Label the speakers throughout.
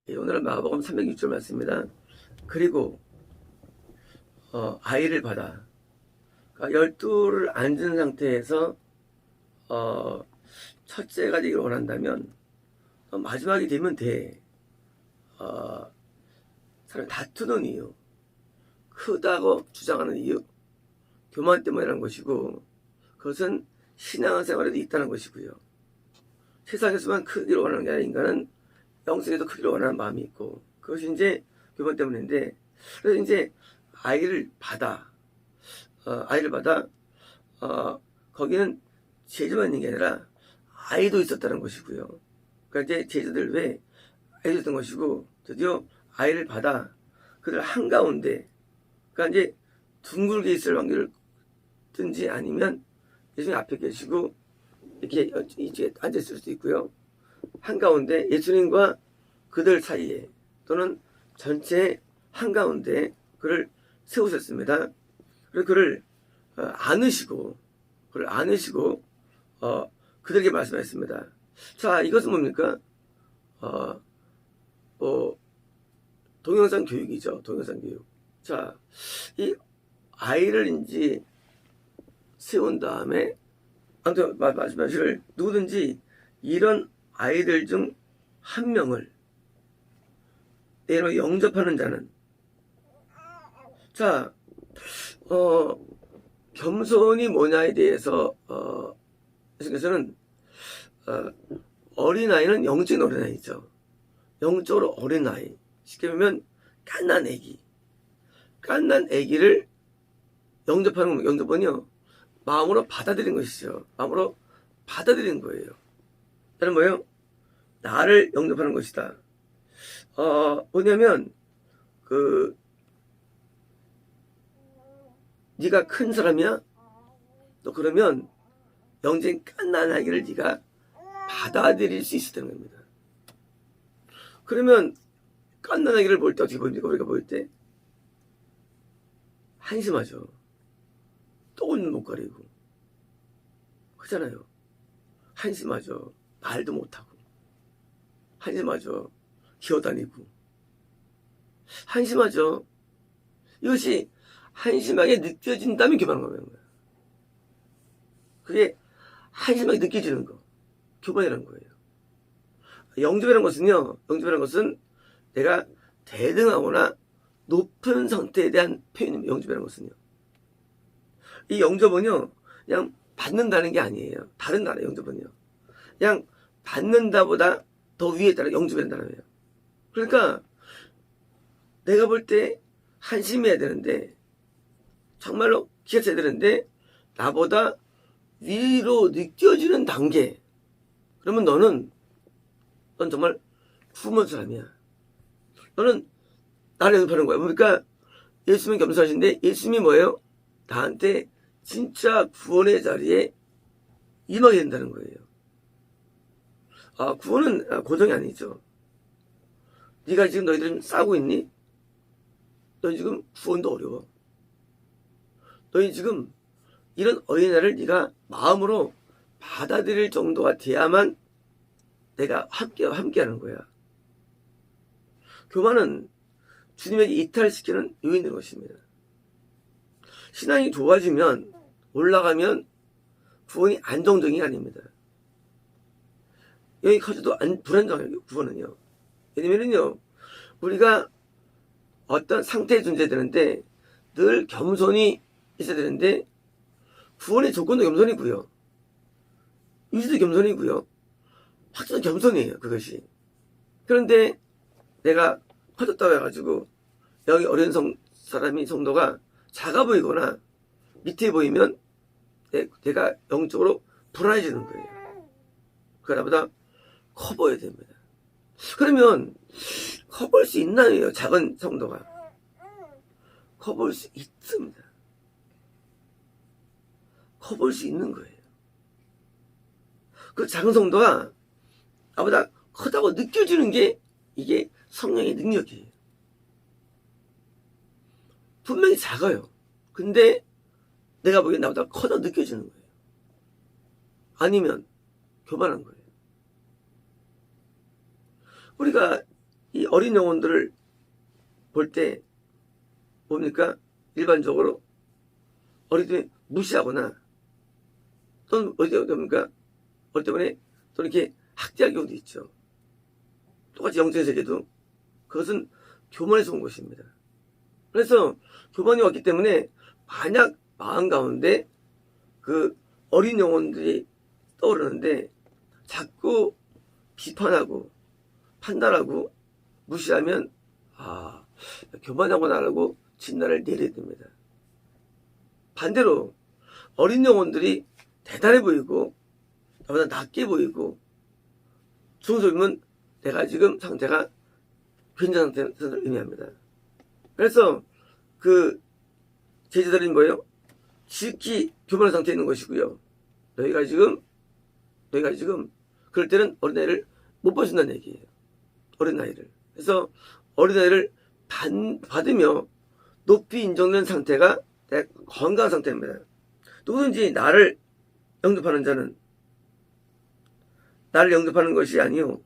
Speaker 1: 오늘은 마가복음 306절 말씀입니다. 그리고 아이를 받아. 그러니까 12를 앉은 상태에서 첫째가 되기를 원한다면 마지막이 되면 돼. 사람이 다투는 이유, 크다고 주장하는 이유, 교만 때문이라는 것이고, 그것은 신앙생활에도 있다는 것이고요. 세상에서만 크기를 원하는 게 아니라 인간은 영성에도 크기를 원하는 마음이 있고, 그것이 이제 교만 때문인데, 그래서 이제 아이를 받아, 거기는 제주만 있는 게 아니라 아이도 있었다는 것이고요. 그러니까 이제 제주들 왜 아이도 있었던 것이고, 드디어 아이를 받아 그들 한가운데, 그러니까 이제 둥글게 있을 확률을 든지 아니면 예수님 앞에 계시고 이렇게 이제 앉아있을 수도 있고요. 한가운데 예수님과 그들 사이에 또는 전체 한가운데 그를 세우셨습니다. 그리고 그를 안으시고 그들에게 말씀하셨습니다. 자, 이것은 뭡니까? 동영상 교육이죠. 동영상 교육. 자, 이 아이를 이제 세운 다음에 아무튼 말씀하시를 누구든지 이런 아이들 중 한 명을 내로 영접하는 자는, 자, 겸손이 뭐냐에 대해서 예수께서는 어린아이는 영적인 어린아이죠. 영적으로 어린아이, 쉽게 보면 갓난 애기를 영접은요 마음으로 받아들인 것이죠. 마음으로 받아들인 거예요. 나는 뭐예요? 나를 영접하는 것이다. 뭐냐면 네가 큰 사람이야? 너 그러면 영적인 갓난아기를 네가 받아들일 수 있었다는 겁니다. 그러면 갓난아기를 볼 때 어떻게 보입니까? 우리가 볼 때 한심하죠. 똥은 못 가리고 그렇잖아요. 한심하죠. 말도 못하고 한심하죠. 기어다니고 한심하죠. 이것이 한심하게 느껴진다면 교만한 거예요. 그게 한심하게 느껴지는 거, 교만이라는 거예요. 영접이라는 것은 내가 대등하거나 높은 상태에 대한 표현입니다. 영접이라는 것은요. 이 영접은요, 그냥 받는다는 게 아니에요. 다른 나라 영접은요. 그냥 받는다보다 더 위에 따라 영접이라는 단어예요. 그러니까 내가 볼 때 한심해야 되는데, 정말로 기가 차야 되는데, 나보다 위로 느껴지는 단계. 그러면 넌 정말 부모는 사람이야. 너는 나를 영접하는 거야. 그러니까 예수님이 겸손하신데, 예수님이 뭐예요? 나한테 진짜 구원의 자리에 임하게 된다는 거예요. 구원은 고정이 아니죠. 네가 지금 너희들 싸우고 있니? 너희 지금 구원도 어려워. 너희 지금 이런 어린아이를 네가 마음으로 받아들일 정도가 돼야만 내가 함께하는 거야. 교만은 주님에게 이탈시키는 요인인 것입니다. 신앙이 좋아지면, 올라가면 구원이 안정적이 아닙니다. 여기 커져도 불안정해요. 구원은요. 왜냐면요, 우리가 어떤 상태에 존재해야 되는데 늘 겸손이 있어야 되는데, 구원의 조건도 겸손이고요, 유지도 겸손이고요, 확실도 겸손이에요. 그것이. 그런데 내가 커졌다고 해가지고 여기 어린 성도가 작아 보이거나 밑에 보이면 내가 영적으로 불안해지는 거예요. 그러다 커 보여야 됩니다. 그러면 커 볼 수 있나요? 작은 성도가 커 볼 수 있습니다. 커 볼 수 있는 거예요. 그 작은 성도가 나보다 크다고 느껴지는 게 이게 성령의 능력이에요. 분명히 작아요. 근데 내가 보기엔 나보다 커다고 느껴지는 거예요. 아니면 교만한 거예요. 우리가 이 어린 영혼들을 볼 때 뭡니까? 일반적으로 어린이들이 무시하거나 또는 어디 뭡니까? 어릴 때문에 또 이렇게 학대할 경우도 있죠. 똑같이 영적인 세계도 그것은 교만에서 온 것입니다. 그래서 교만이 왔기 때문에 만약 마음 가운데 그 어린 영혼들이 떠오르는데 자꾸 비판하고 판단하고 무시하면 교만하구나라고 진단을 내려야 됩니다. 반대로 어린 영혼들이 대단해 보이고 나보다 낮게 보이고 중소이면 내가 지금 상태가 괜찮은 상태를 의미합니다. 그래서 그 제자들은 뭐예요? 지극히 교만한 상태에 있는 것이고요. 너희가 지금 그럴 때는 어린아이를 못 봐준다는 얘기예요. 어린아이를. 그래서 어린아이를 받으며 높이 인정되는 상태가 건강한 상태입니다. 누구든지 나를 영접하는 자는 나를 영접하는 것이 아니요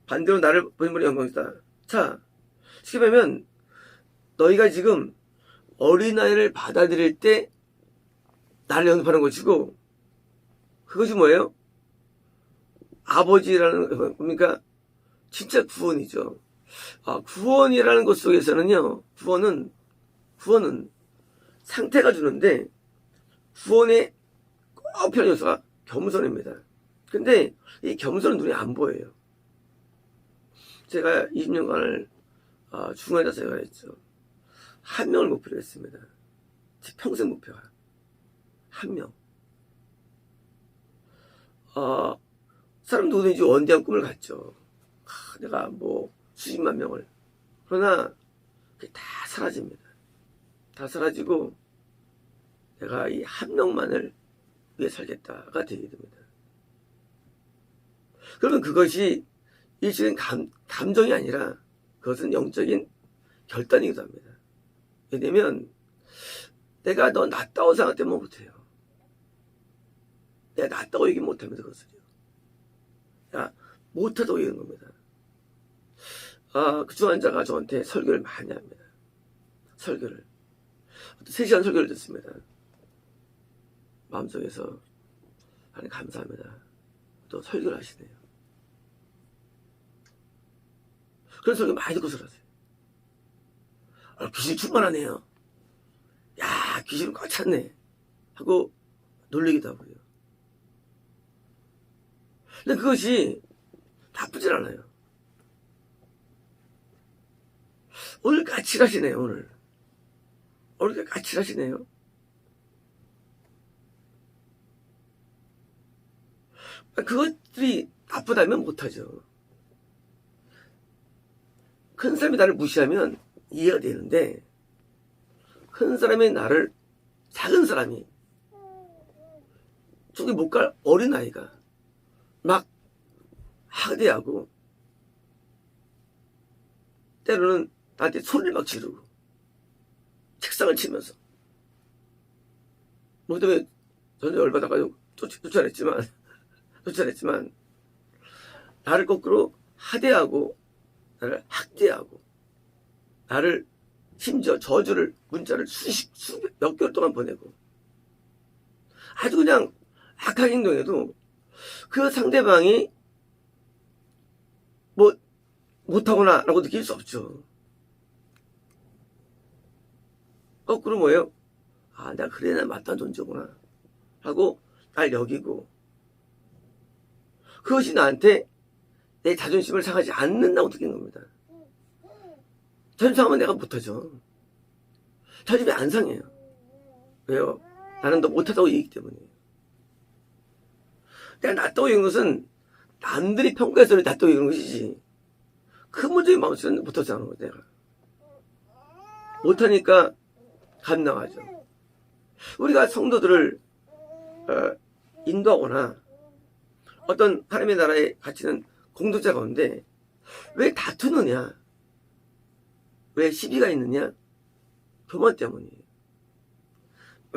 Speaker 1: 반대로 나를 보는 영광이다. 자, 쉽게 말하면 너희가 지금 어린아이를 받아들일 때 나를 영접하는 것이고 그것이 뭐예요? 아버지라는 뭡니까? 진짜 구원이죠. 구원이라는 것 속에서는요. 구원은 상태가 주는데 구원의 꼭 필요한 요소가 겸손입니다. 근데 이 겸손은 눈에 안 보여요. 제가 20년간을 중간에다 생활했죠. 한 명을 목표로 했습니다. 제 평생 목표가 한 명. 사람 누구든지 원대한 꿈을 갖죠. 내가 뭐 수십만 명을. 그러나 그게 다 사라집니다. 다 사라지고 내가 이 한 명만을 위해 살겠다가 되게 됩니다. 그러면 그것이 일시적인 감정이 아니라 그것은 영적인 결단이기도 합니다. 왜냐면 내가 너 낫다고 생각되면 못해요. 내가 낫다고 얘기 못합니다. 그것을요. 야, 못하다고 얘기하는 겁니다. 그 중 한 자가 저한테 설교를 많이 합니다. 설교를. 3시간 설교를 듣습니다. 마음속에서 하나님 감사합니다. 또 설교를 하시네요. 그런 설교 많이 듣고 살았어요. 귀신이 충만하네요. 야, 귀신은 꽉 찼네. 하고 놀리기도 하고요. 근데 그것이 나쁘진 않아요. 오늘 까칠하시네요, 오늘. 오늘 까칠하시네요. 그것들이 나쁘다면 못하죠. 큰 사람이 나를 무시하면 이해가 되는데 큰 사람이 나를 작은 사람이 저기 못 갈 어린아이가 막 하대하고 때로는 나한테 소리를 막 지르고 책상을 치면서 뭐 때문에 전혀 열받아가지고 쫓아냈지만 나를 거꾸로 하대하고 나를 학대하고 나를 심지어 저주를 문자를 몇 개월 동안 보내고 아주 그냥 악한 행동에도 그 상대방이 뭐 못하구나 라고 느낄 수 없죠. 거꾸로 뭐예요? 내가 그래 나 마땅한 존재구나 하고 날 여기고 그것이 나한테 내 자존심을 상하지 않는다고 느낀 겁니다. 자존심 상하면 내가 못하죠. 자존심이 안 상해요. 왜요? 나는 더 못하다고 얘기하기 때문이에요. 내가 낫다고 얘기하는 것은 남들이 평가해서 낫다고 얘기하는 것이지 근본적인 마음속에는 못하지 않은 거예요. 내가 못하니까 감당하죠. 우리가 성도들을 인도하거나 어떤 하나님의 나라에 갇히는 공동체 가운데 왜 다투느냐, 왜 시비가 있느냐? 교만 때문이에요.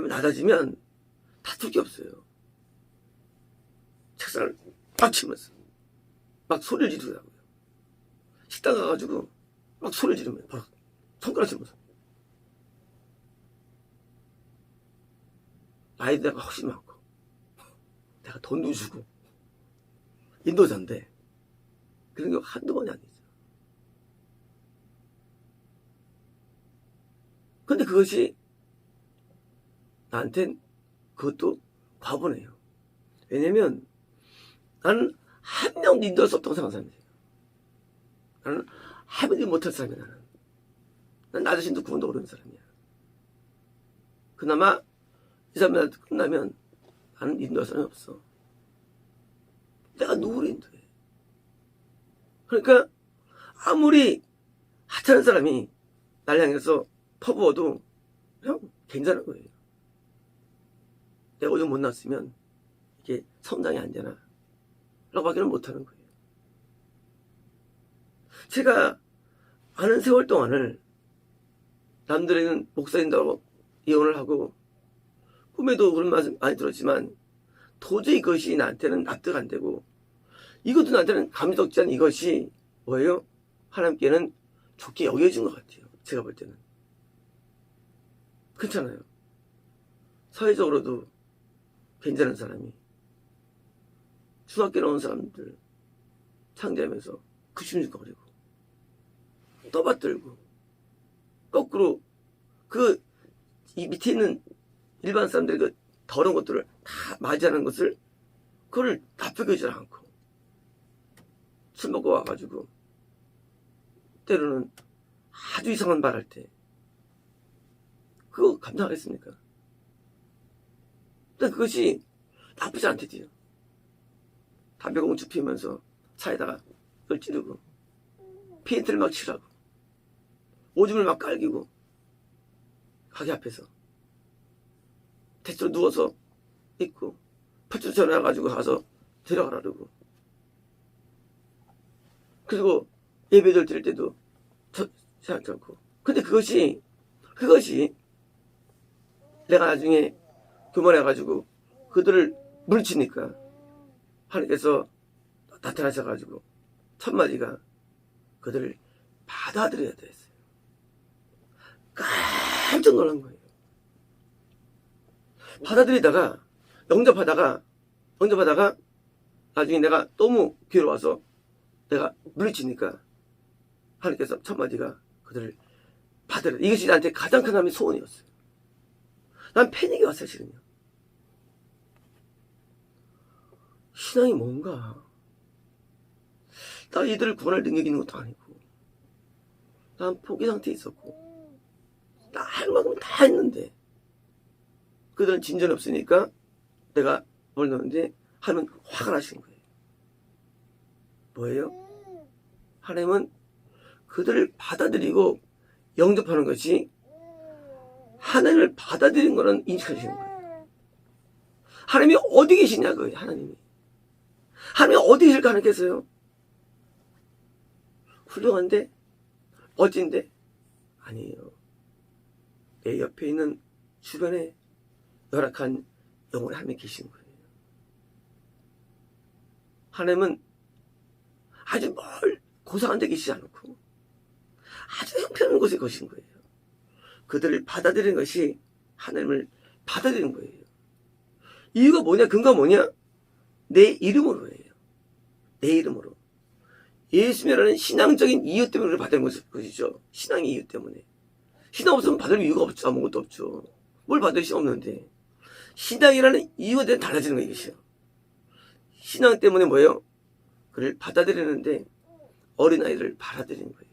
Speaker 1: 낮아지면 다툴 게 없어요. 책상을 빡 치면서 막 소리를 지르더라고요. 식당 식당 가가지고 막 소리를 지르면 바로 손가락 치면서 나이도 내가 훨씬 많고 내가 돈도 주고 인도자인데 그런 게 한두 번이 아니죠. 근데 그것이 나한텐 그것도 과분해요. 왜냐면 나는 한 명도 인도할 수 없다고 생각하는 사람이에요. 나는 한 명도 못할 사람이야. 난 나 자신도 구분도 어려운 사람이야. 그나마 이 사람이 끝나면 나는 인도할 사람이 없어. 내가 누구를 인도해. 그러니까 아무리 하찮은 사람이 날 향해서 퍼부어도 그냥 괜찮은 거예요. 내가 오줌 못 났으면 이게 성장이 안 되나 라고 하기는 못하는 거예요. 제가 아는 세월 동안을 남들에게는 목사인다고 예언을 하고 꿈에도 그런 말씀 많이 들었지만 도저히 그것이 나한테는 납득 안 되고 이것도 나한테는 감독지 않은 이것이 뭐예요? 하나님께는 좋게 여겨진 것 같아요. 제가 볼 때는. 그렇잖아요. 사회적으로도 괜찮은 사람이 중학교 나온 사람들 상대하면서 그심죽거리고 떠받들고 거꾸로 그 이 밑에 있는 일반 사람들이 그 더러운 것들을 다 맞이하는 것을 그걸 납득하지 않고 술 먹고 와가지고 때로는 아주 이상한 말 할 때 그거 감당하겠습니까? 근데 그것이 나쁘지 않대지요. 담배 공주 피우면서 차에다가 그걸 찌르고 페인트를 막 칠하고 오줌을 막 깔기고 가게 앞에서 대충 누워서 있고 파출 전화가지고 가서 데려가라 그러고 그리고 예배들 드릴 때도 생각지 않고 근데 그것이 내가 나중에 교만해가지고 그들을 물리치니까 하나님께서 나타나셔가지고 첫 마디가 그들을 받아들여야 됐어요. 깜짝 놀란 거예요. 받아들이다가 영접하다가 나중에 내가 너무 괴로워서 내가 물리치니까 하나님께서 첫 마디가 그들을 받으라. 이것이 나한테 가장 큰 하나님의 소원이었어요. 난 패닉이 왔어요, 사실은요. 신앙이 뭔가? 나 이들을 구원할 능력이 있는 것도 아니고 난 포기 상태에 있었고 나 할 만큼 다 했는데 그들은 진전이 없으니까 내가 뭘 넣는데 하나님은 화가 나신 거예요. 뭐예요? 하나님은 그들을 받아들이고 영접하는 것이 하나님을 받아들이는 거는 인식하시는 거예요. 하나님이 어디 계시냐고요. 하나님이 어디 계실까 하나님께서요. 훌륭한데 멋진데 아니에요. 내 옆에 있는 주변에 열악한 영혼의 하나님이 계신 거예요. 하나님은 아주 고상한 데 계시지 않고 아주 형편없는 곳에 계신 거예요. 그들을 받아들이는 것이 하나님을 받아들이는 거예요. 이유가 뭐냐? 근거가 뭐냐? 내 이름으로예요. 내 이름으로. 예수님이라는 신앙적인 이유 때문에 우리를 받는 것이죠. 신앙의 이유 때문에. 신앙 없으면 받을 이유가 없죠. 아무것도 없죠. 뭘 받을 수 없는데. 신앙이라는 이유에 대해 달라지는 거예요. 이것이요. 신앙 때문에 뭐예요? 그를 받아들이는데 어린아이를 받아들이는 거예요.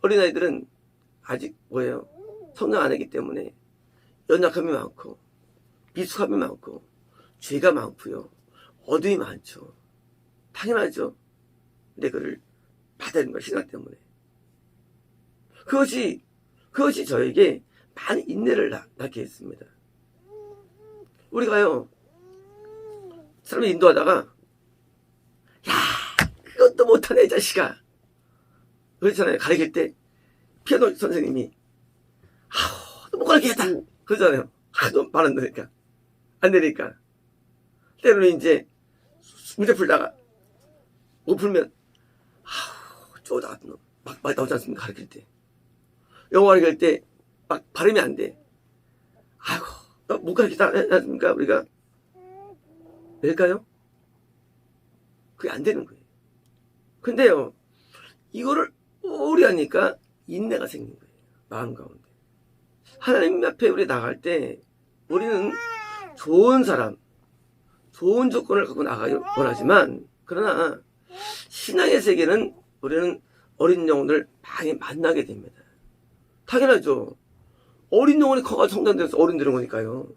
Speaker 1: 어린아이들은 아직 뭐예요? 성장 안 했기 때문에 연약함이 많고 미숙함이 많고 죄가 많고요. 어둠이 많죠. 당연하죠. 근데 그를 받아들이는 거예요. 신앙 때문에. 그것이 저에게 많은 인내를 낳게 했습니다. 우리가요, 사람을 인도하다가, 야, 그것도 못하네, 이 자식아. 그렇잖아요. 가르칠 때, 피아노 선생님이, 너 못 가르치겠다. 그러잖아요. 너무 말 안 되니까. 안 되니까. 때로는 이제, 문제 풀다가, 못 풀면, 쪼다 같은 놈. 막 나오지 않습니까? 가르칠 때. 영어 가르칠 때 막 발음이 안 돼. 아이고, 못 가르치다 않습니까? 우리가. 왜일까요? 그게 안 되는 거예요. 근데요, 이거를 오래 하니까 인내가 생긴 거예요. 마음 가운데. 하나님 앞에 우리 나갈 때 우리는 좋은 사람, 좋은 조건을 갖고 나가길 원하지만, 그러나 신앙의 세계는 우리는 어린 영혼을 많이 만나게 됩니다. 당연하죠. 어린 영혼이 커가지고 성장돼서 어른 되는 거니까요.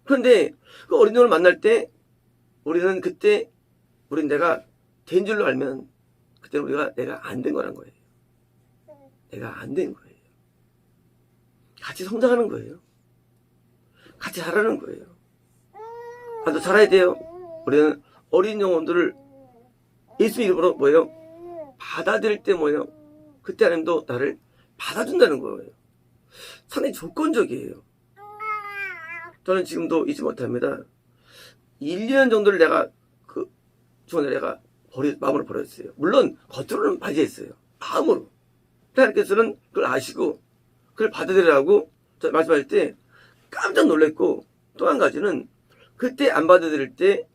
Speaker 1: 그런데 그 어린 영혼을 만날 때 우리는 그때 내가 된 줄로 알면 그때 우리가 내가 안 된 거란 거예요. 내가 안 된 거예요. 같이 성장하는 거예요. 같이 자라는 거예요. 나도 자라야 돼요. 우리는 어린 영혼들을 예수 이름으로 뭐예요? 받아들일 때 뭐예요? 그때 하나님도 나를 받아준다는 거예요. 상당히 조건적이에요. 저는 지금도 잊지 못합니다. 1, 2년 정도를 내가 중간에 내가 마음으로 버렸어요. 물론 겉으로는 맞이했어요. 마음으로. 하나님께서는 그걸 아시고 그걸 받아들이라고 저 말씀할 때 깜짝 놀랐고, 또 한 가지는 그때 안 받아들일 때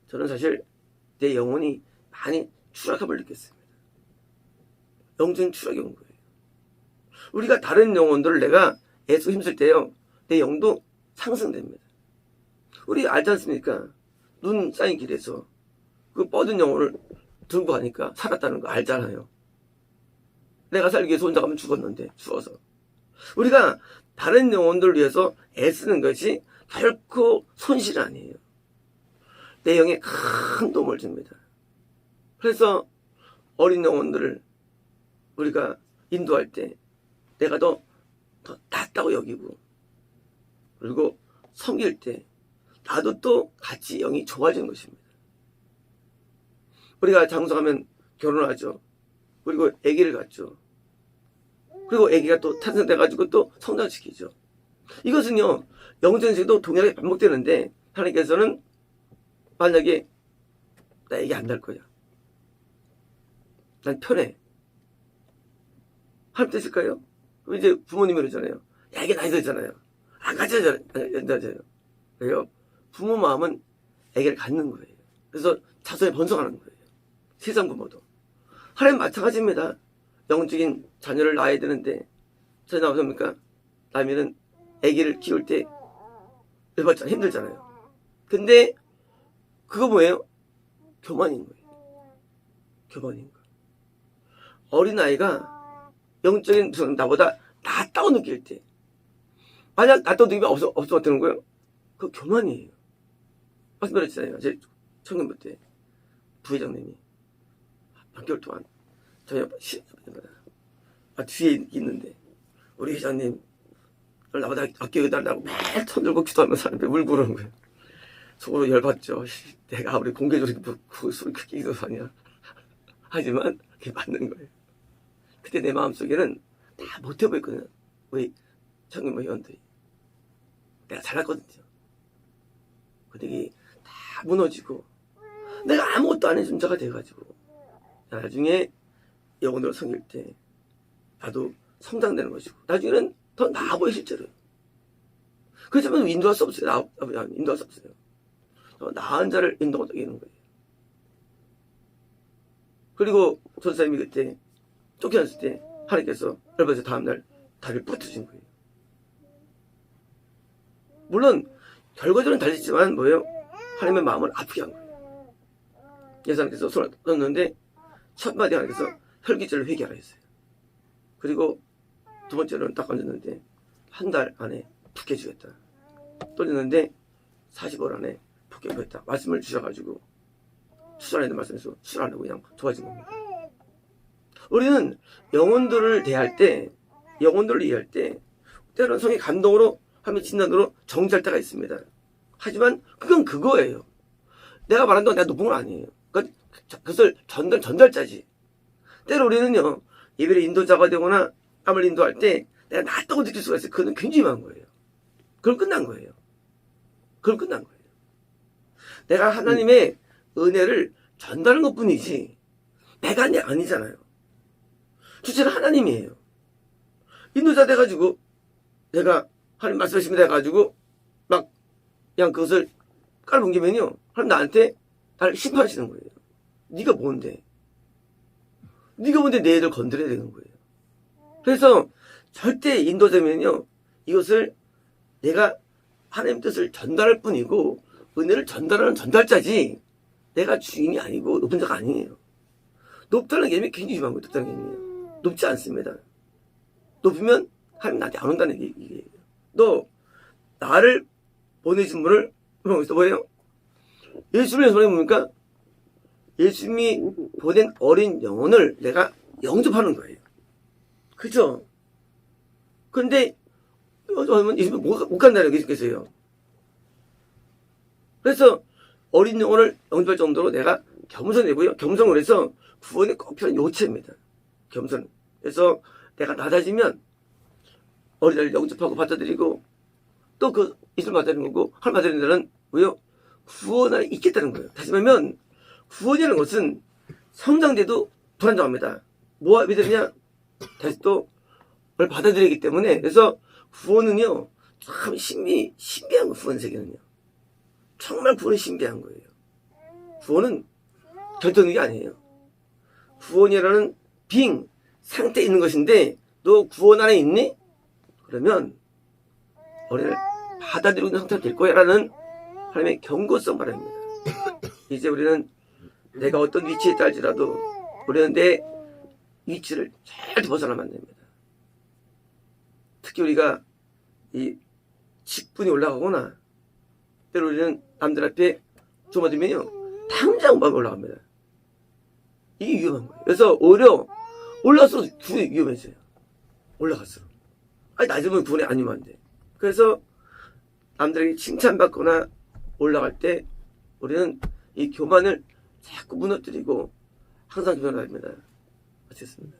Speaker 1: 저는 사실 내 영혼이 많이 추락함을 느꼈습니다. 영적인 추락이 온 거예요. 우리가 다른 영혼들을 내가 애쓰고 힘쓸 때요, 내 영도 상승됩니다. 우리 알지 않습니까? 눈 쌓인 길에서 그 뻗은 영혼을 들고 가니까 살았다는 거 알잖아요. 내가 살기 위해서 혼자 가면 죽었는데, 죽어서. 우리가 다른 영혼들을 위해서 애쓰는 것이 결코 손실이 아니에요. 내 영에 큰 도움을 줍니다. 그래서 어린 영혼들을 우리가 인도할 때 내가 더 낫다고 여기고, 그리고 섬길 때 나도 또 같이 영이 좋아지는 것입니다. 우리가 장성하면 결혼하죠. 그리고 아기를 갖죠. 그리고 아기가 또 탄생돼가지고 또 성장시키죠. 이것은요, 영생에도 동일하게 반복되는데, 하나님께서는 만약에 나 아기 안 낳을 거야, 난 편해, 하나님 뜻일까요? 이제 부모님이 그러잖아요. 애기 나이 들잖아요. 안 가져잖아요. 왜요? 부모 마음은 애기를 갖는 거예요. 그래서 자손이 번성하는 거예요. 세상 부모도. 하나님 마찬가지입니다. 영적인 자녀를 낳아야 되는데, 자녀 어떻습니까? 남이는 애기를 키울 때 열받잖아요. 힘들잖아요. 근데 그거 뭐예요? 교만인 거예요. 교만인 거예요. 어린아이가 영적인 나보다 낫다고 느낄 때, 만약 낫다고 느끼면 없어 되는 거예요? 그거 교만이에요. 말씀드렸잖아요. 제 청년부 때 부회장님이 한 개월 동안 저희 뒤에 있는데, 우리 회장님 나보다 아껴달라고 매일 손 들고 기도하면서 사람들이 울고 그러는 거예요. 속으로 열받죠. 내가 우리 공개적으로 그 소리 크게 기도하냐. 하지만 그게 맞는 거예요. 그때 내 마음속에는 다 못해 보였거든요. 우리 청년 회원들이. 내가 잘났거든요. 근데 이게 다 무너지고 내가 아무것도 아닌 존재가 돼가지고 나중에 영혼으로 섬길 때 나도 성장되는 것이고, 나중에는 더 나아 보여 실제로. 그렇지만 인도할 수 없어요. 인도할 수 없어요. 더 나은 자를 인도하게 되는 거예요. 그리고 전사님이 그때 쫓겨났을 때 하나님께서 열받아서 다음날 다리를 부러뜨신 거예요. 물론 결과적으로는 달렸지만 뭐예요? 하나님의 마음을 아프게 한 거예요. 예수님께서 손을 떴는데 첫 마디 하나님께서 혈기절을 회개하라 했어요. 그리고 두 번째로는 딱 얹었는데 한 달 안에 붓게 주겠다. 또 줬는데 40월 안에 붓게 주겠다. 말씀을 주셔가지고 수술 안 해도 말씀해서 수술 안 하고 그냥 좋아진 겁니다. 우리는 영혼들을 대할 때, 영혼들을 이해할 때 때로는 성의 감동으로 하면 진단으로 정지할 때가 있습니다. 하지만 그건 그거예요. 내가 말한 건 내가 높은 건 아니에요. 그러니까 그것을 전달자지. 때로 우리는요, 예배를 인도자가 되거나 남을 인도할 때 내가 낫다고 느낄 수가 있어요. 그건 굉장히 많은 거예요. 그걸 끝난 거예요. 그걸 끝난 거예요. 내가 하나님의 은혜를 전달하는 것 뿐이지 내가 아니잖아요. 주체는 하나님이에요. 인도자 돼가지고 내가 하나님 말씀하십니다 해가지고 막 그냥 그것을 깔아뭉개면요, 하나님 나한테 나를 심판하시는 거예요. 네가 뭔데? 네가 뭔데 내 애들 건드려야 되는 거예요. 그래서 절대 인도자면요, 이것을 내가 하나님 뜻을 전달할 뿐이고 은혜를 전달하는 전달자지 내가 주인이 아니고 높은 자가 아니에요. 높다는 개념이 굉장히 중요한 거예요. 높다는 개념이에요. 높지 않습니다. 높으면 하나님 나한테 안 온다는 얘기예요. 너 나를 보내신 분을 뭐예요? 예수님을 보내면 뭡니까? 예수님이 보낸 어린 영혼을 내가 영접하는 거예요. 그죠? 근데 예수님 못 간다는 얘기 계세요. 그래서 어린 영혼을 영접할 정도로 내가 겸손해고요. 겸손을 해서 구원이 꼭 필요한 요체입니다. 겸손. 그래서 내가 낮아지면 어린아이를 영접하고 받아들이고 또 그 예수를 받아들이는 거고 하나님 받아들이는 왜요? 구원 안에 있겠다는 거예요. 다시 말하면 구원이라는 것은 성장돼도 불안정합니다. 뭐가 믿으냐? 다시 또 그걸 받아들이기 때문에. 그래서 구원은요, 참 신비한 거, 구원 세계는요. 정말 구원이 신비한 거예요. 구원은 결정적인 게 아니에요. 구원이라는 상태에 있는 것인데, 너 구원 안에 있니? 그러면 우리를 받아들이고 있는 상태가 될 거야 라는 하나님의 경고성 바랍니다. 이제 우리는 내가 어떤 위치에 있다 할지라도 우리는 내 위치를 절대 벗어나면 안 됩니다. 특히 우리가 이 직분이 올라가거나 때로 우리는 남들 앞에 좁아지면요, 당장 마음이 올라갑니다. 이게 위험한 거예요. 그래서 오히려 올라갈수록 구원이 위험해져요. 올라갈수록. 아니, 낮으면 구원이 아니면 안 돼. 그래서 남들에게 칭찬받거나 올라갈 때 우리는 이 교만을 자꾸 무너뜨리고 항상 교만을 합니다. 마치겠습니다.